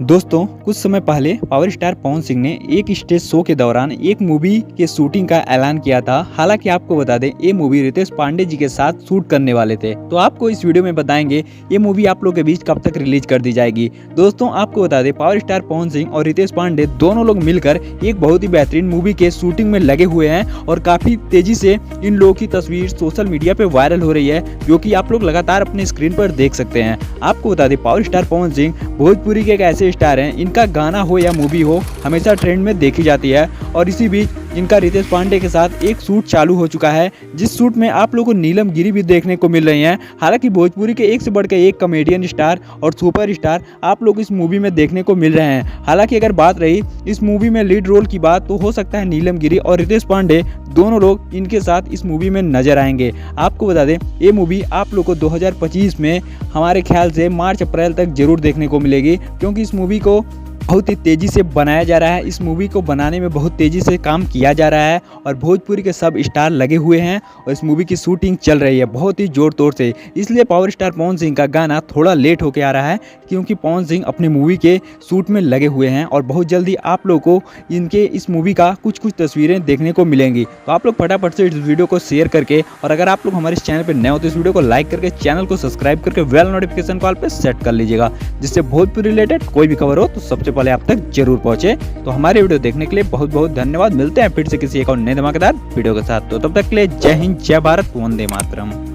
दोस्तों कुछ समय पहले पावर स्टार पवन सिंह ने एक स्टेज शो के दौरान एक मूवी के शूटिंग का ऐलान किया था। हालांकि आपको बता दें ये मूवी रितेश पांडे जी के साथ शूट करने वाले थे। तो आपको इस वीडियो में बताएंगे ये मूवी आप लोग के बीच कब तक रिलीज कर दी जाएगी। दोस्तों आपको बता दें पावर स्टार पवन सिंह और रितेश पांडे दोनों लोग मिलकर एक बहुत ही बेहतरीन मूवी के शूटिंग में लगे हुए हैं और काफी तेजी से इन लोगों की तस्वीर सोशल मीडिया पे वायरल हो रही है, जो कि आप लोग लगातार अपने स्क्रीन पर देख सकते हैं। आपको बता दें पावर स्टार पवन सिंह भोजपुरी के एक ऐसे स्टार हैं, इनका गाना हो या मूवी हो हमेशा ट्रेंड में देखी जाती है। और इसी बीच इनका रितेश पांडे के साथ एक शूट चालू हो चुका है, जिस शूट में आप लोगों को नीलम गिरी भी देखने को मिल रही हैं। हालांकि भोजपुरी के एक से बढ़कर एक कॉमेडियन स्टार और सुपर स्टार आप लोग इस मूवी में देखने को मिल रहे हैं। हालांकि अगर बात रही इस मूवी में लीड रोल की बात, तो हो सकता है नीलम गिरी और रितेश पांडे दोनों लोग इनके साथ इस मूवी में नजर आएंगे। आपको बता दें ये मूवी आप लोग को 2025 में हमारे ख्याल से मार्च अप्रैल तक जरूर देखने को मिलेगी, क्योंकि इस मूवी को बहुत ही तेज़ी से बनाया जा रहा है। इस मूवी को बनाने में बहुत तेज़ी से काम किया जा रहा है और भोजपुरी के सब स्टार लगे हुए हैं और इस मूवी की शूटिंग चल रही है बहुत ही ज़ोर तौर से। इसलिए पावर स्टार पवन सिंह का गाना थोड़ा लेट होके आ रहा है, क्योंकि पवन सिंह अपनी मूवी के शूट में लगे हुए हैं और बहुत जल्दी आप लोग को इनके इस मूवी का कुछ तस्वीरें देखने को मिलेंगी। तो आप लोग फटाफट से इस वीडियो को शेयर करके, और अगर आप लोग हमारे इस चैनल पर नए हो तो इस वीडियो को लाइक करके चैनल को सब्सक्राइब करके बेल नोटिफिकेशन कॉल पर सेट कर लीजिएगा, जिससे भोजपुरी रिलेटेड कोई भी खबर हो तो सबसे पहले आप तक जरूर पहुंचे। तो हमारे वीडियो देखने के लिए बहुत बहुत धन्यवाद। मिलते हैं फिर से किसी एक और नए धमाकेदार वीडियो के साथ। तो तब तक के लिए जय हिंद, जय भारत, वंदे मातरम।